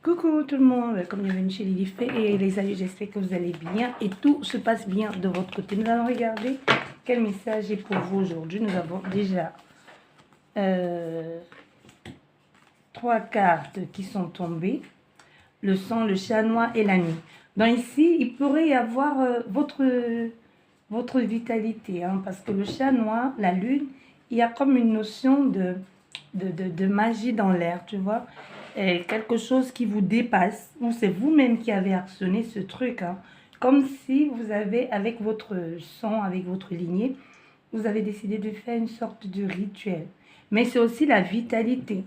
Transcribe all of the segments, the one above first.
Coucou tout le monde, comme bienvenue chez Lily Fay et les amis, j'espère que vous allez bien et tout se passe bien de votre côté. Nous allons regarder quel message est pour vous aujourd'hui. Nous avons déjà 3 cartes qui sont tombées. Le sang, le chat noir et la nuit. Donc ici, il pourrait y avoir votre vitalité, hein, parce que le chat noir, la lune, il y a comme une notion de magie dans l'air, tu vois. Et quelque chose qui vous dépasse, ou c'est vous-même qui avez actionné ce truc, hein, comme si vous avez, avec votre sang, avec votre lignée, vous avez décidé de faire une sorte de rituel. Mais c'est aussi la vitalité.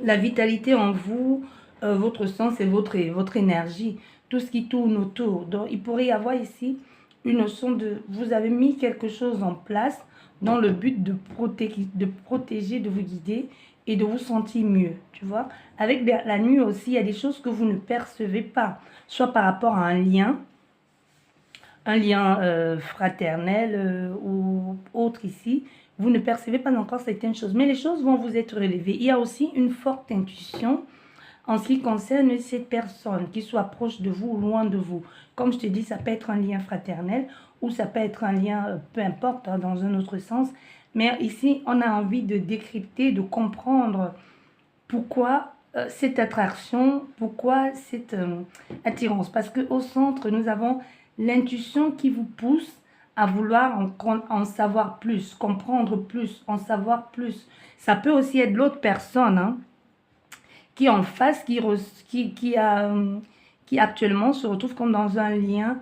La vitalité en vous, votre sens et votre énergie, tout ce qui tourne autour. Donc, il pourrait y avoir ici une notion de... Vous avez mis quelque chose en place dans le but de protéger, de vous guider et de vous sentir mieux, tu vois. Avec la nuit aussi, il y a des choses que vous ne percevez pas, soit par rapport à un lien fraternel ou autre ici, vous ne percevez pas encore certaines choses, mais les choses vont vous être relevées. Il y a aussi une forte intuition en ce qui concerne cette personne, qui soit proche de vous ou loin de vous. Comme je te dis, ça peut être un lien fraternel ou ça peut être un lien, peu importe, hein, dans un autre sens. Mais ici, on a envie de décrypter, de comprendre pourquoi cette attraction, pourquoi cette attirance. Parce qu'au centre, nous avons l'intuition qui vous pousse à vouloir en savoir plus, comprendre plus, en savoir plus. Ça peut aussi être l'autre personne, hein, qui en face, qui actuellement se retrouve comme dans un lien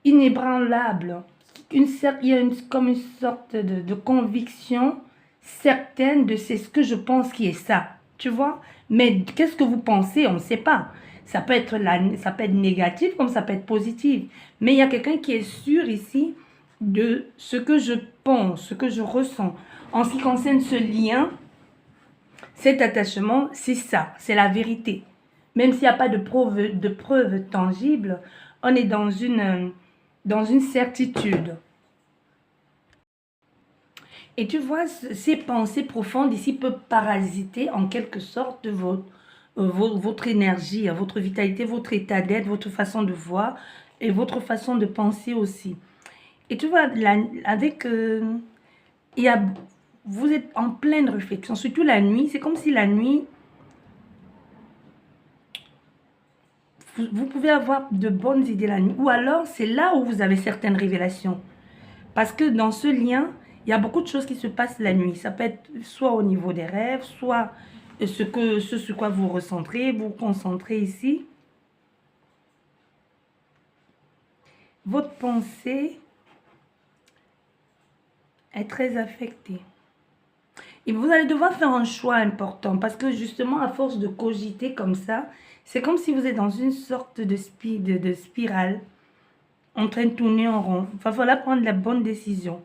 inébranlable. Il y a comme une sorte de conviction certaine de c'est ce que je pense qui est ça, tu vois. Mais qu'est-ce que vous pensez, on ne sait pas. Ça peut être négatif comme ça peut être positif. Mais il y a quelqu'un qui est sûr ici de ce que je pense, ce que je ressens. En ce qui concerne ce lien, cet attachement, c'est ça, c'est la vérité. Même s'il n'y a pas de preuve tangible, on est dans une certitude. Et tu vois, ces pensées profondes ici peuvent parasiter en quelque sorte votre énergie, votre vitalité, votre état d'être, votre façon de voir et votre façon de penser aussi. Et tu vois, vous êtes en pleine réflexion, surtout la nuit. C'est comme si la nuit, vous pouvez avoir de bonnes idées la nuit. Ou alors, c'est là où vous avez certaines révélations. Parce que dans ce lien, il y a beaucoup de choses qui se passent la nuit. Ça peut être soit au niveau des rêves, soit ce sur quoi vous vous concentrez ici. Votre pensée est très affectée. Et vous allez devoir faire un choix important parce que justement, à force de cogiter comme ça, c'est comme si vous êtes dans une sorte de spirale en train de tourner en rond. Il va falloir prendre la bonne décision.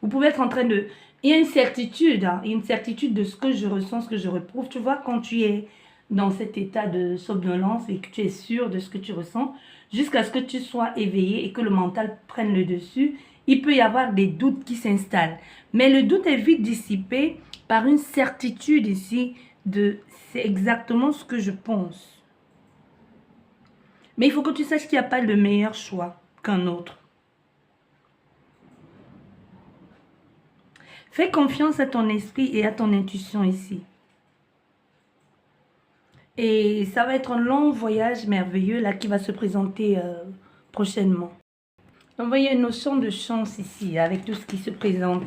Vous pouvez être en train de... Il y a une certitude, hein, une certitude de ce que je ressens, ce que je retrouve. Tu vois, quand tu es dans cet état de somnolence et que tu es sûr de ce que tu ressens, jusqu'à ce que tu sois éveillé et que le mental prenne le dessus, il peut y avoir des doutes qui s'installent. Mais le doute est vite dissipé par une certitude ici de c'est exactement ce que je pense. Mais il faut que tu saches qu'il n'y a pas le meilleur choix qu'un autre. Fais confiance à ton esprit et à ton intuition ici. Et ça va être un long voyage merveilleux là qui va se présenter prochainement. Donc, vous voyez une notion de chance ici avec tout ce qui se présente.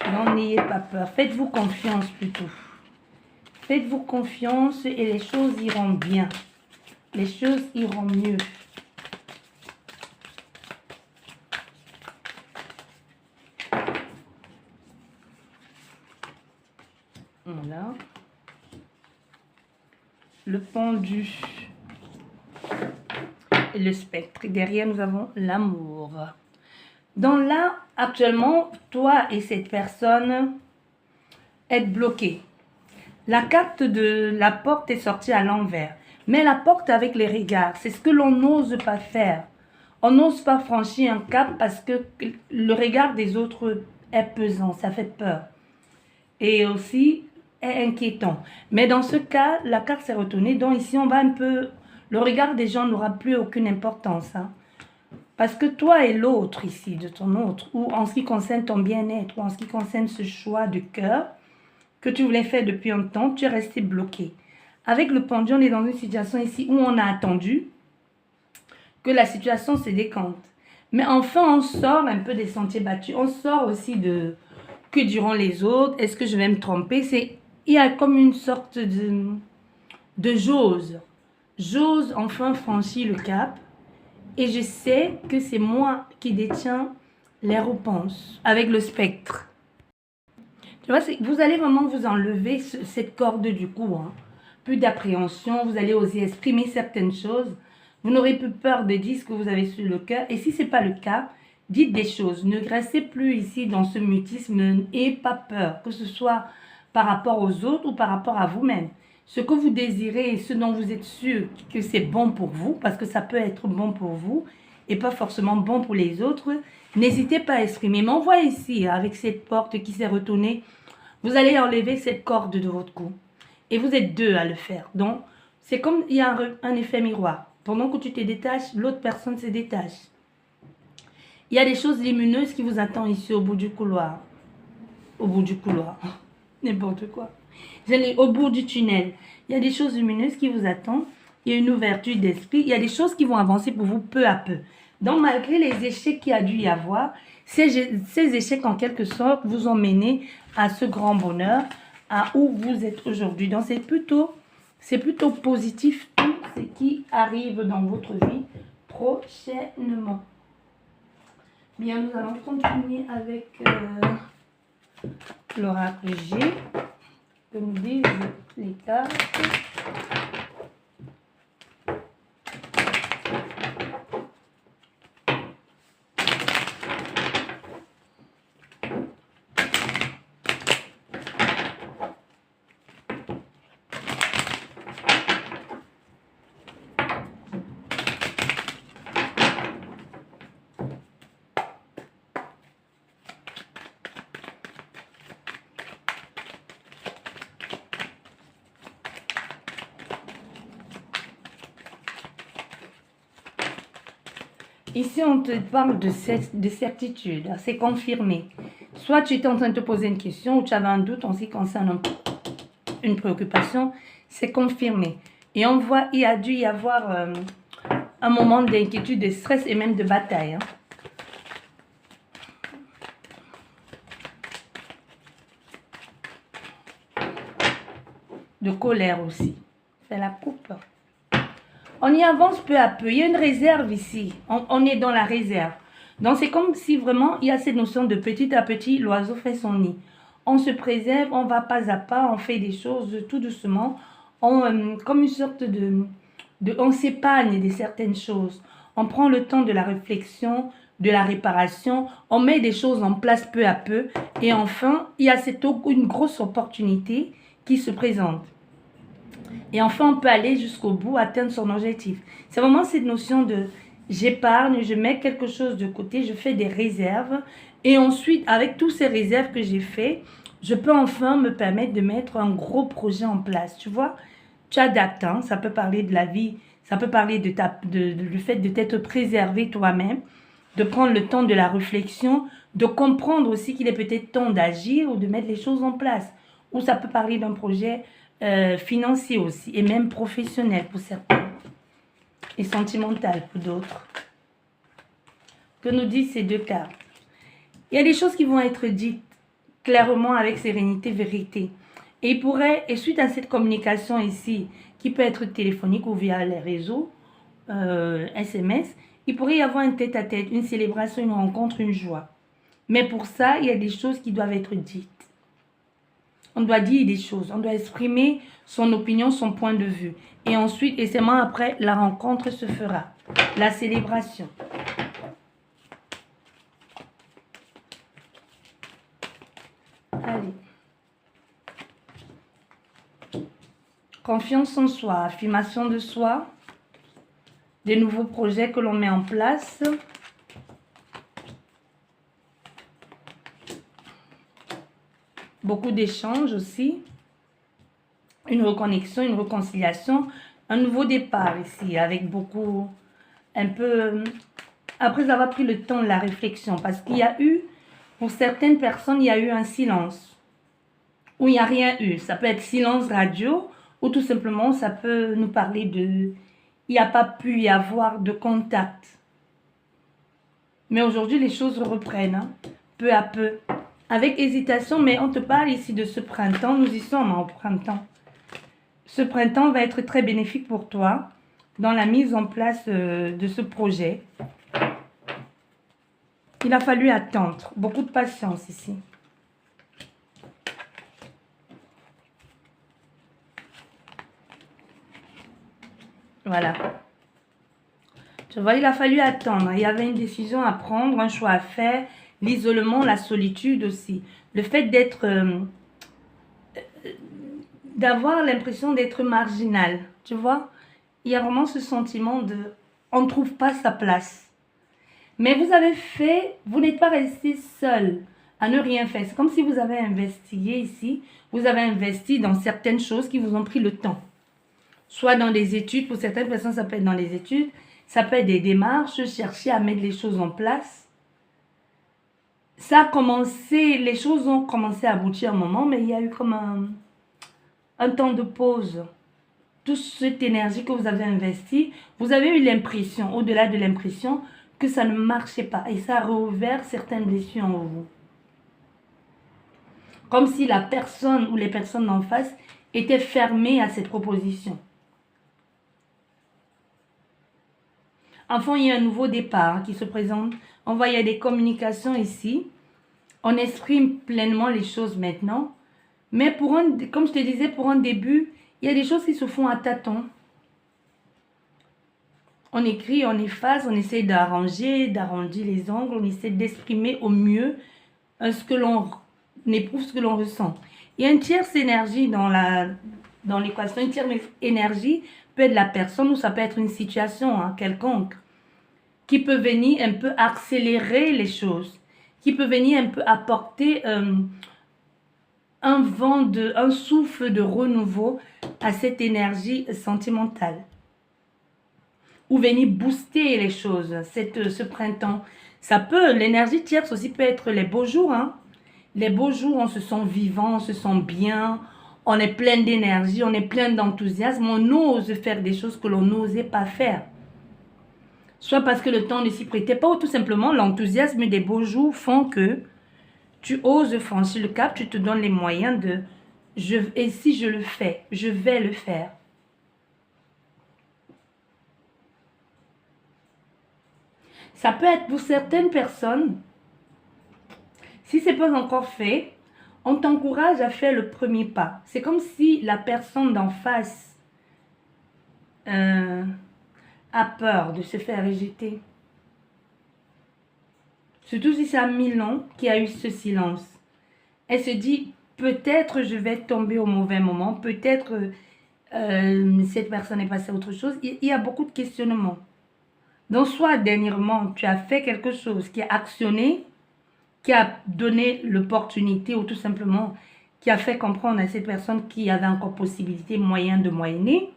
Donc, n'ayez pas peur. Faites-vous confiance plutôt. Faites-vous confiance et les choses iront bien. Les choses iront mieux. Voilà. Le pendu. Et le spectre. Et derrière, nous avons l'amour. Donc là, actuellement, toi et cette personne êtes bloqués. La carte de la porte est sortie à l'envers. Mais la porte avec les regards, c'est ce que l'on n'ose pas faire. On n'ose pas franchir un cap parce que le regard des autres est pesant, ça fait peur. Et aussi, est inquiétant. Mais dans ce cas, la carte s'est retournée. Donc ici, on va un peu... Le regard des gens n'aura plus aucune importance. Hein. Parce que toi et l'autre ici, de ton autre, ou en ce qui concerne ton bien-être, ou en ce qui concerne ce choix de cœur que tu voulais faire depuis un temps, tu es resté bloqué. Avec le pendu, on est dans une situation ici où on a attendu que la situation se décante. Mais enfin, on sort un peu des sentiers battus. On sort aussi de que diront les autres. Est-ce que je vais me tromper? Il y a comme une sorte de j'ose. J'ose enfin franchir le cap. Et je sais que c'est moi qui détiens les réponses avec le spectre. Tu vois, vous allez vraiment vous enlever cette corde du cou. Hein. Plus d'appréhension, vous allez oser exprimer certaines choses. Vous n'aurez plus peur de dire ce que vous avez sur le cœur. Et si ce n'est pas le cas, dites des choses. Ne restez plus ici dans ce mutisme et pas peur, que ce soit par rapport aux autres ou par rapport à vous-même. Ce que vous désirez et ce dont vous êtes sûr que c'est bon pour vous, parce que ça peut être bon pour vous et pas forcément bon pour les autres, n'hésitez pas à exprimer. Mais on voit ici, avec cette porte qui s'est retournée, vous allez enlever cette corde de votre cou. Et vous êtes deux à le faire. Donc, c'est comme il y a un effet miroir. Pendant que tu te détaches, l'autre personne se détache. Il y a des choses lumineuses qui vous attendent ici au bout du couloir. Au bout du couloir. N'importe quoi. Au bout du tunnel. Il y a des choses lumineuses qui vous attendent. Il y a une ouverture d'esprit. Il y a des choses qui vont avancer pour vous peu à peu. Donc, malgré les échecs qu'il y a dû y avoir, ces échecs, en quelque sorte, vous ont mené à ce grand bonheur, à où vous êtes aujourd'hui. Donc, c'est plutôt positif tout ce qui arrive dans votre vie prochainement. Bien, nous allons continuer avec l'oracle G, que nous disent les cartes. Ici, on te parle de certitude, c'est confirmé. Soit tu étais en train de te poser une question ou tu avais un doute en ce qui concerne une préoccupation, c'est confirmé. Et on voit, il y a dû y avoir un moment d'inquiétude, de stress et même de bataille. Hein. De colère aussi. C'est la coupe. On y avance peu à peu. Il y a une réserve ici. On est dans la réserve. Donc, c'est comme si vraiment, il y a cette notion de petit à petit, l'oiseau fait son nid. On se préserve, on va pas à pas, on fait des choses tout doucement. Comme une sorte on s'épargne de certaines choses. On prend le temps de la réflexion, de la réparation. On met des choses en place peu à peu. Et enfin, il y a une grosse opportunité qui se présente. Et enfin, on peut aller jusqu'au bout, atteindre son objectif. C'est vraiment cette notion de j'épargne, je mets quelque chose de côté, je fais des réserves. Et ensuite, avec toutes ces réserves que j'ai fait, je peux enfin me permettre de mettre un gros projet en place. Tu vois, tu adaptes, hein, ça peut parler de la vie, ça peut parler du fait de t'être préservé toi-même, de prendre le temps de la réflexion, de comprendre aussi qu'il est peut-être temps d'agir ou de mettre les choses en place. Ou ça peut parler d'un projet financier aussi, et même professionnel pour certains, et sentimental pour d'autres. Que nous disent ces deux cartes? Il y a des choses qui vont être dites clairement avec sérénité, vérité. Et suite à cette communication ici, qui peut être téléphonique ou via les réseaux, SMS, il pourrait y avoir un tête-à-tête, une célébration, une rencontre, une joie. Mais pour ça, il y a des choses qui doivent être dites. On doit dire des choses, on doit exprimer son opinion, son point de vue. Et ensuite, et seulement après, la rencontre se fera. La célébration. Allez. Confiance en soi, affirmation de soi. Des nouveaux projets que l'on met en place. Beaucoup d'échanges aussi. une reconnexion, une réconciliation, un nouveau départ ici, avec beaucoup, un peu, après avoir pris le temps de la réflexion, parce qu'il y a eu, pour certaines personnes, il y a eu un silence, où il n'y a rien eu. Ça peut être silence radio, ou tout simplement, ça peut nous parler de, il n'y a pas pu y avoir de contact. Mais aujourd'hui, les choses reprennent, hein, peu à peu, avec hésitation, mais on te parle ici de ce printemps, nous y sommes en printemps. Ce printemps va être très bénéfique pour toi dans la mise en place de ce projet. Il a fallu attendre, beaucoup de patience ici. Voilà. Tu vois, il a fallu attendre. Il y avait une décision à prendre, un choix à faire, l'isolement, la solitude aussi. Le fait d'être, d'avoir l'impression d'être marginal, tu vois. Il y a vraiment ce sentiment de, on ne trouve pas sa place. Mais vous avez fait, vous n'êtes pas resté seul à ne rien faire. C'est comme si vous avez investigué ici, vous avez investi dans certaines choses qui vous ont pris le temps. Soit dans des études, pour certaines personnes ça peut être dans les études, ça peut être des démarches, chercher à mettre les choses en place. Ça a commencé, les choses ont commencé à aboutir un moment, mais il y a eu comme un temps de pause. Toute cette énergie que vous avez investie, vous avez eu l'impression, au-delà de l'impression, que ça ne marchait pas. Et ça a rouvert certaines blessures en vous. Comme si la personne ou les personnes en face étaient fermées à cette proposition. Enfin, il y a un nouveau départ qui se présente. On voit, il y a des communications ici. On exprime pleinement les choses maintenant. Mais pour un, comme je te disais, pour un début, il y a des choses qui se font à tâtons. On écrit, on efface, on essaie d'arrondir les angles, on essaie d'exprimer au mieux ce que l'on éprouve, ce que l'on ressent. Il y a une tierce énergie dans l'équation. Une tierce énergie peut être la personne ou ça peut être une situation quelconque qui peut venir un peu accélérer les choses, qui peut venir un peu apporter un souffle de renouveau à cette énergie sentimentale. Ou venir booster les choses, ce printemps. Ça peut, l'énergie tierce aussi peut être les beaux jours. Hein. Les beaux jours, on se sent vivant, on se sent bien, on est plein d'énergie, on est plein d'enthousiasme, on ose faire des choses que l'on n'osait pas faire. Soit parce que le temps ne s'y prêtait pas, ou tout simplement l'enthousiasme des beaux jours font que tu oses franchir le cap, tu te donnes les moyens de et si je le fais, je vais le faire. Ça peut être pour certaines personnes, si ce n'est pas encore fait, on t'encourage à faire le premier pas. C'est comme si la personne d'en face a peur de se faire rejeter. Surtout si c'est à Milan qui a eu ce silence. Elle se dit, peut-être je vais tomber au mauvais moment, peut-être cette personne est passée à autre chose. Il y a beaucoup de questionnements. Donc, soit dernièrement, tu as fait quelque chose qui a actionné, qui a donné l'opportunité ou tout simplement qui a fait comprendre à cette personne qu'il y avait encore possibilité, moyen de moyenner.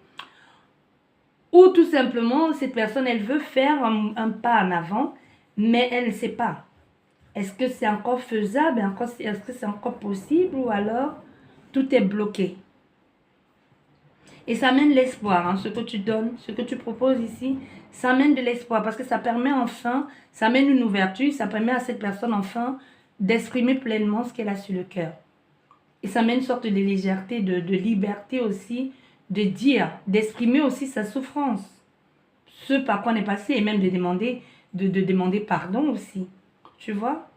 Ou tout simplement, cette personne, elle veut faire un pas en avant, mais elle ne sait pas. Est-ce que c'est encore faisable? Est-ce que c'est encore possible? Ou alors, tout est bloqué. Et ça amène l'espoir, hein, ce que tu donnes, ce que tu proposes ici, ça amène de l'espoir parce que ça permet enfin, ça amène une ouverture, ça permet à cette personne enfin d'exprimer pleinement ce qu'elle a sur le cœur. Et ça amène une sorte de légèreté, de liberté aussi, de dire, d'exprimer aussi sa souffrance, ce par quoi on est passé et même de demander pardon aussi, tu vois.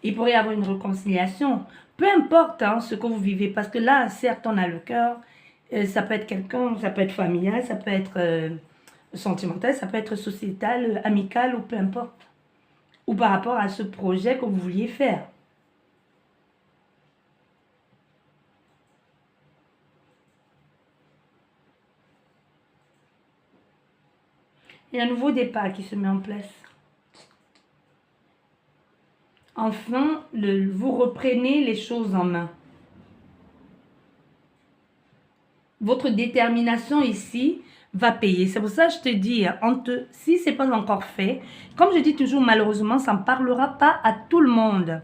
Il pourrait y avoir une réconciliation, peu importe hein, ce que vous vivez, parce que là, certes, on a le cœur, ça peut être quelqu'un, ça peut être familial, ça peut être sentimental, ça peut être sociétal, amical ou peu importe. Ou par rapport à ce projet que vous vouliez faire. Il y a un nouveau départ qui se met en place. Enfin, vous reprenez les choses en main. Votre détermination ici va payer. C'est pour ça que je te dis, si ce n'est pas encore fait, comme je dis toujours, malheureusement, ça ne parlera pas à tout le monde.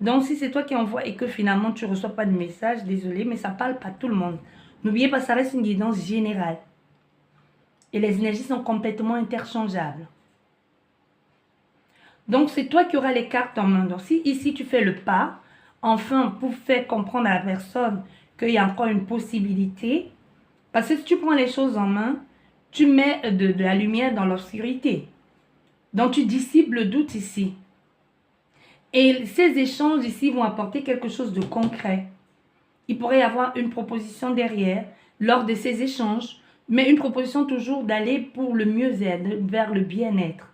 Donc, si c'est toi qui envoies et que finalement, tu ne reçois pas de message, désolé, mais ça ne parle pas à tout le monde. N'oubliez pas, ça reste une guidance générale. Et les énergies sont complètement interchangeables. Donc, c'est toi qui auras les cartes en main. Donc, si ici, tu fais le pas, enfin, pour faire comprendre à la personne qu'il y a encore une possibilité, parce que si tu prends les choses en main, tu mets de la lumière dans l'obscurité. Donc, tu dissipes le doute ici. Et ces échanges ici vont apporter quelque chose de concret. Il pourrait y avoir une proposition derrière, lors de ces échanges, mais une proposition toujours d'aller pour le mieux-être, vers le bien-être.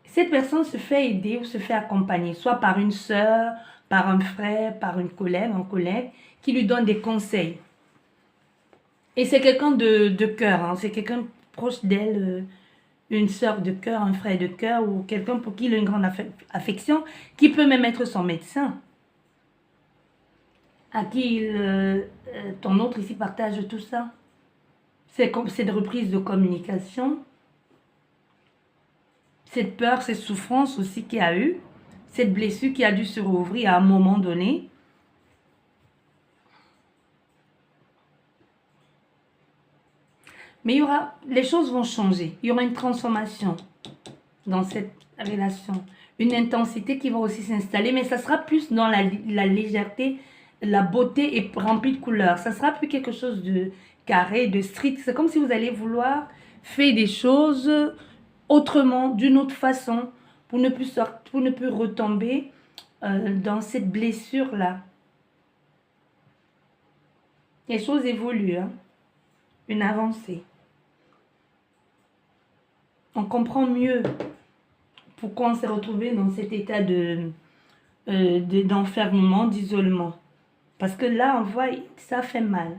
Cette personne se fait aider ou se fait accompagner, soit par une sœur, par un frère, par un collègue, qui lui donne des conseils. Et c'est quelqu'un de cœur, hein, c'est quelqu'un proche d'elle, une sœur de cœur, un frère de cœur, ou quelqu'un pour qui il a une grande affection, qui peut même être son médecin, à qui ton autre ici partage tout ça. C'est comme cette reprise de communication, cette peur, cette souffrance aussi qu'il y a eu, cette blessure qui a dû se rouvrir à un moment donné. Mais les choses vont changer. Il y aura une transformation dans cette relation. Une intensité qui va aussi s'installer, mais ça sera plus dans la légèreté, la beauté et remplie de couleurs. Ça sera plus quelque chose de carré, de strict. C'est comme si vous allez vouloir faire des choses autrement, d'une autre façon, pour ne plus retomber dans cette blessure-là. Les choses évoluent, hein? Une avancée. On comprend mieux pourquoi on s'est retrouvé dans cet état d'enfermement, d'isolement. Parce que là, on voit, ça fait mal.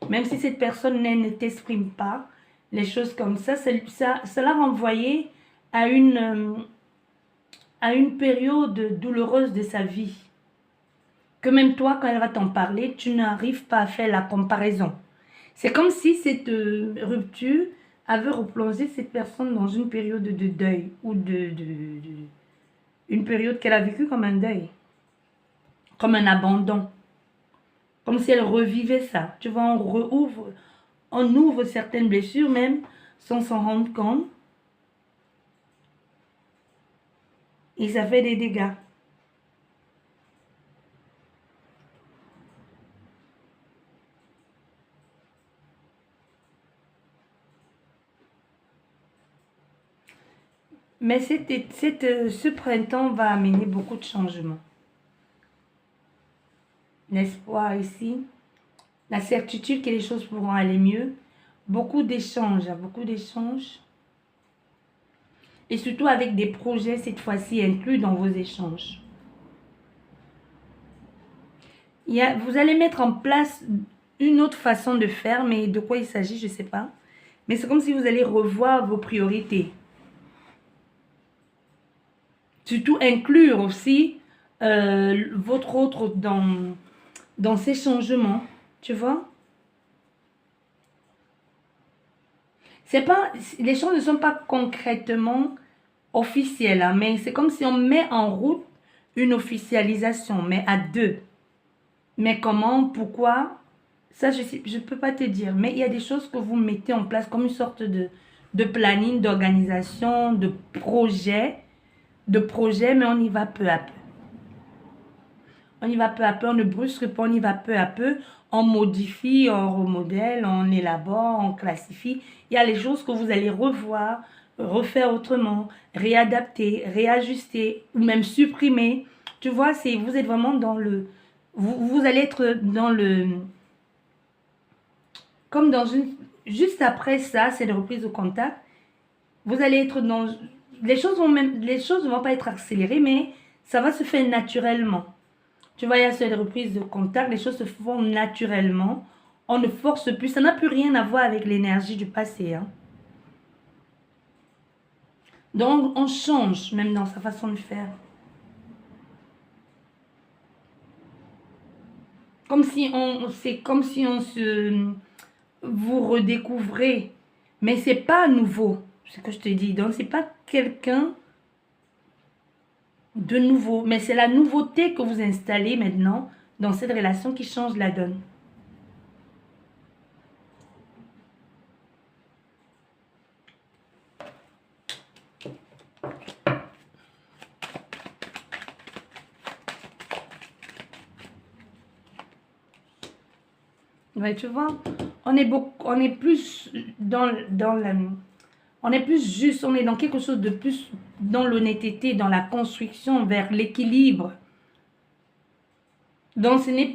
Même si cette personne ne t'exprime pas, les choses comme ça l'a renvoyé à une période douloureuse de sa vie. Que même toi, quand elle va t'en parler, tu n'arrives pas à faire la comparaison. C'est comme si cette rupture avait replongé cette personne dans une période de deuil ou une période qu'elle a vécue comme un deuil, comme un abandon, comme si elle revivait ça. Tu vois, on ouvre certaines blessures même sans s'en rendre compte et ça fait des dégâts. Mais ce printemps va amener beaucoup de changements. L'espoir ici, la certitude que les choses pourront aller mieux, beaucoup d'échanges. Et surtout avec des projets cette fois-ci inclus dans vos échanges. Vous allez mettre en place une autre façon de faire, mais de quoi il s'agit, je ne sais pas. Mais c'est comme si vous allez revoir vos priorités. Surtout inclure aussi votre autre dans ces changements, tu vois. Les choses ne sont pas concrètement officielles, hein, mais c'est comme si on met en route une officialisation, mais à deux. Mais comment, pourquoi, ça je ne peux pas te dire. Mais il y a des choses que vous mettez en place comme une sorte de planning, d'organisation, de projet, mais on y va peu à peu. On y va peu à peu, on ne brusque pas, on y va peu à peu. On modifie, on remodèle, on élabore, on classifie. Il y a les choses que vous allez revoir, refaire autrement, réadapter, réajuster ou même supprimer. Tu vois, vous êtes vraiment dans le... Vous allez être dans le... Comme dans une... Juste après ça, c'est la reprise de contact. Vous allez être dans... Les choses ne vont pas être accélérées, mais ça va se faire naturellement. Tu vois, il y a cette reprise de contact, les choses se font naturellement. On ne force plus. Ça n'a plus rien à voir avec l'énergie du passé, hein. Donc, on change même dans sa façon de faire. C'est comme si on se, vous redécouvrez, mais c'est pas nouveau, ce que je te dis. Donc c'est pas quelqu'un de nouveau, mais c'est la nouveauté que vous installez maintenant dans cette relation qui change la donne. Ouais, tu vois, on est plus dans la, on est plus juste, on est dans quelque chose de plus dans l'honnêteté, dans la construction vers l'équilibre. Donc ce n'est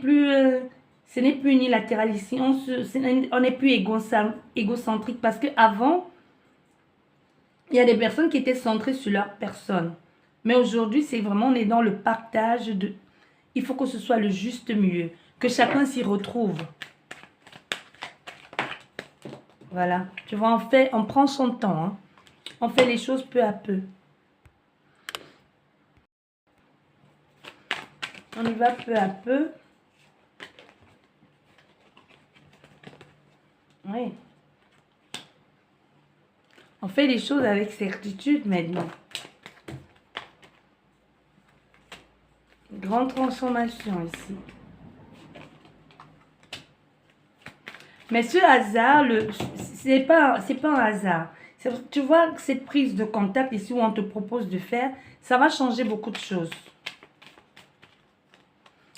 plus unilatéral ici, on n'est plus égocentrique parce que avant, il y a des personnes qui étaient centrées sur leur personne. Mais aujourd'hui, c'est vraiment, on est dans le partage de, il faut que ce soit le juste milieu, que chacun s'y retrouve. Voilà, tu vois, on prend son temps, hein. On fait les choses peu à peu. On y va peu à peu. Oui. On fait les choses avec certitude maintenant. Grande transformation ici. Mais ce hasard, c'est pas un hasard. Tu vois, cette prise de contact ici où on te propose de faire, ça va changer beaucoup de choses.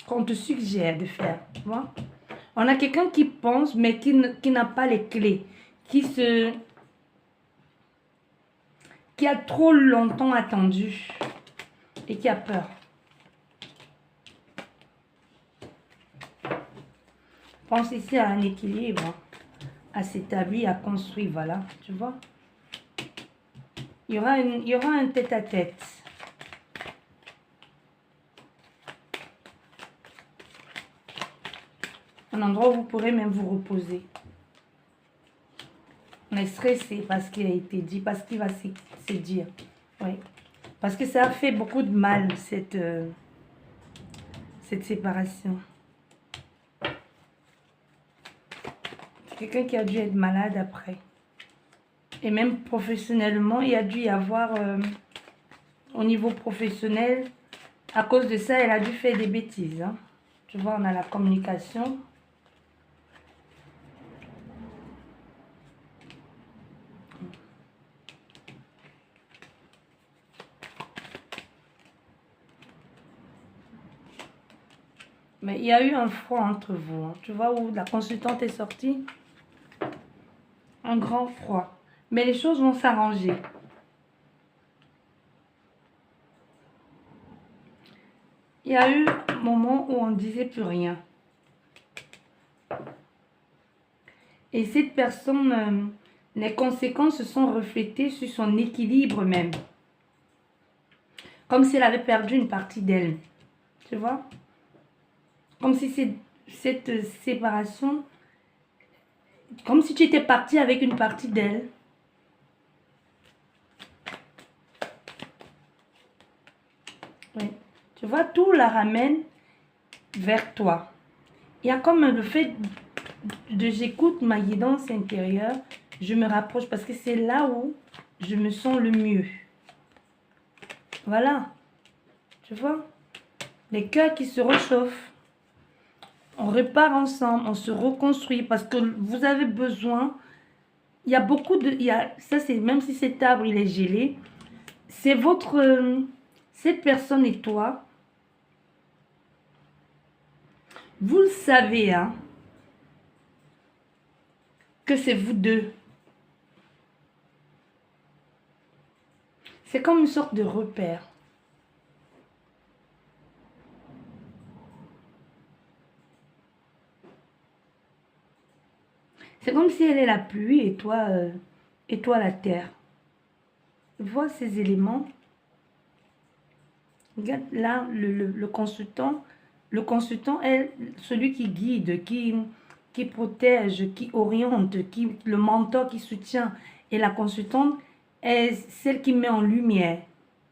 Qu'on te suggère de faire, tu vois. On a quelqu'un qui pense, mais qui n'a pas les clés. Qui a trop longtemps attendu et qui a peur. Pense ici à un équilibre, à s'établir, à construire, voilà, tu vois. Il y aura un tête-à-tête. Un endroit où vous pourrez même vous reposer. On est stressé parce qu'il a été dit, parce qu'il va se dire. Oui. Parce que ça a fait beaucoup de mal, cette séparation. C'est quelqu'un qui a dû être malade après. Et même professionnellement, il a dû y avoir, au niveau professionnel, à cause de ça, elle a dû faire des bêtises. Hein. Tu vois, on a la communication. Mais il y a eu un froid entre vous. Hein. Tu vois où la consultante est sortie? Un grand froid. Mais les choses vont s'arranger. Il y a eu un moment où on ne disait plus rien. Et cette personne, les conséquences se sont reflétées sur son équilibre même. Comme si elle avait perdu une partie d'elle. Tu vois? Comme si cette séparation, comme si tu étais parti avec une partie d'elle. Oui. Tu vois, tout la ramène vers toi. Il y a comme le fait de j'écoute ma guidance intérieure, je me rapproche parce que c'est là où je me sens le mieux. Voilà. Tu vois? Les cœurs qui se réchauffent. On repart ensemble, on se reconstruit parce que vous avez besoin. Il y a beaucoup de... ça, c'est même si cet arbre, il est gelé, c'est votre... cette personne et toi, vous le savez, hein, que c'est vous deux. C'est comme une sorte de repère. C'est comme si elle est la pluie et toi la terre. Vois ces éléments. Regarde là, le consultant. Le consultant est celui qui guide, qui protège, qui oriente, le mentor qui soutient. Et la consultante est celle qui met en lumière,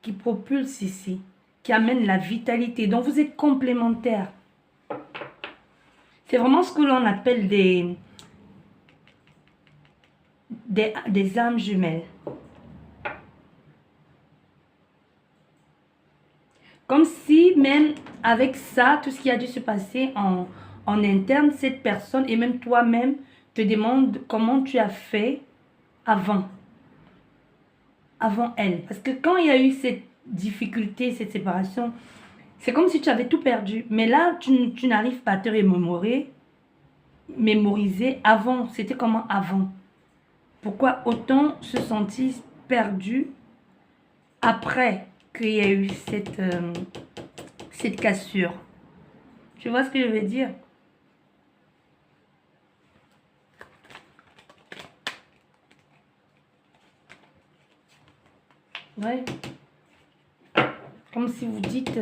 qui propulse ici, qui amène la vitalité. Donc vous êtes complémentaires. C'est vraiment ce que l'on appelle des âmes jumelles. Comme si même avec ça, tout ce qui a dû se passer en interne, cette personne et même toi-même te demande comment tu as fait avant elle. Parce que quand il y a eu cette difficulté, cette séparation, c'est comme si tu avais tout perdu. Mais là, tu n'arrives pas à te mémoriser avant. C'était comment avant? Pourquoi autant se sentir perdu après qu'il y a eu cette cassure? Tu vois ce que je veux dire? Ouais. Comme si vous dites,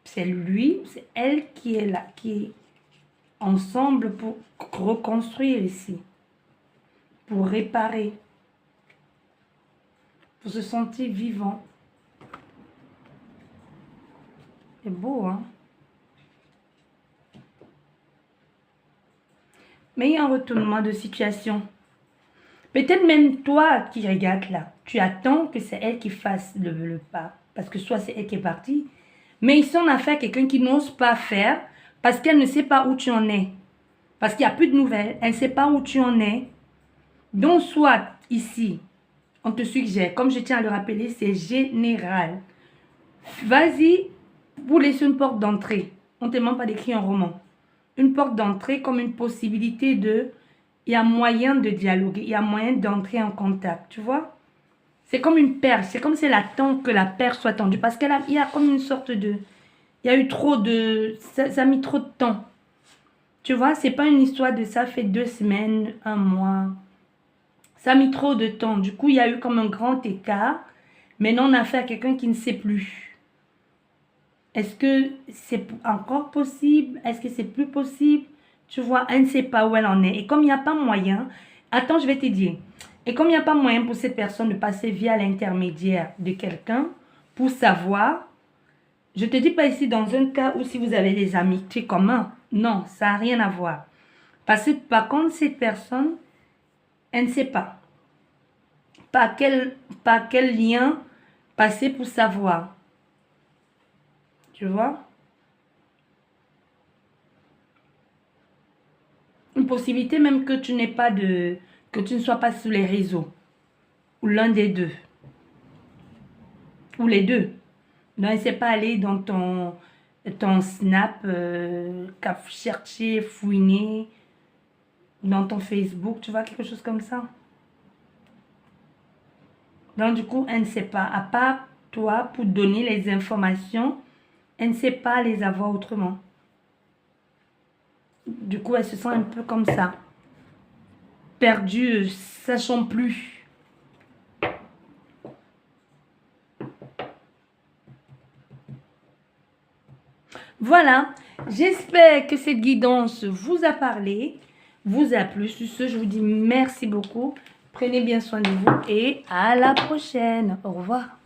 c'est lui, c'est elle qui est là, qui est ensemble pour reconstruire ici, pour réparer, pour se sentir vivant. C'est beau, hein? Mais il y a un retournement de situation. Peut-être même toi qui regardes là, tu attends que c'est elle qui fasse le pas. Parce que soit c'est elle qui est partie. Mais ici, on a affaire à quelqu'un qui n'ose pas faire parce qu'elle ne sait pas où tu en es. Parce qu'il n'y a plus de nouvelles. Elle ne sait pas où tu en es. Donc, soit ici, on te suggère, comme je tiens à le rappeler, c'est général. Vas-y pour laisser une porte d'entrée. On ne te demande pas d'écrire un roman. Une porte d'entrée comme une possibilité de... Il y a moyen de dialoguer, il y a moyen d'entrer en contact, tu vois. C'est comme une perche, c'est comme si elle attend que la perche soit tendue. Parce qu'il y a comme une sorte de... Il y a eu trop de... Ça a mis trop de temps. Tu vois, c'est pas une histoire de ça fait 2 semaines, 1 mois. Ça a mis trop de temps. Du coup, il y a eu comme un grand écart. Maintenant, on a affaire à quelqu'un qui ne sait plus. Est-ce que c'est encore possible? Est-ce que c'est plus possible? Tu vois, elle ne sait pas où elle en est. Et comme il n'y a pas moyen... Attends, je vais te dire. Et comme il n'y a pas moyen pour cette personne de passer via l'intermédiaire de quelqu'un pour savoir... Je ne te dis pas ici dans un cas où si vous avez des amitiés communs. Non, ça n'a rien à voir. Parce que par contre, cette personne, elle ne sait pas. Par quel lien passer pour savoir. Tu vois? Une possibilité même que tu n'aies pas de... Que tu ne sois pas sur les réseaux. Ou l'un des deux. Ou les deux. Donc, elle ne sait pas aller dans ton Snap, chercher, fouiner, dans ton Facebook, tu vois, quelque chose comme ça. Donc, du coup, elle ne sait pas. À part toi, pour donner les informations, elle ne sait pas les avoir autrement. Du coup, elle se sent un peu comme ça. Perdue, sachant plus. Voilà, j'espère que cette guidance vous a parlé, vous a plu. Sur ce, je vous dis merci beaucoup. Prenez bien soin de vous et à la prochaine. Au revoir.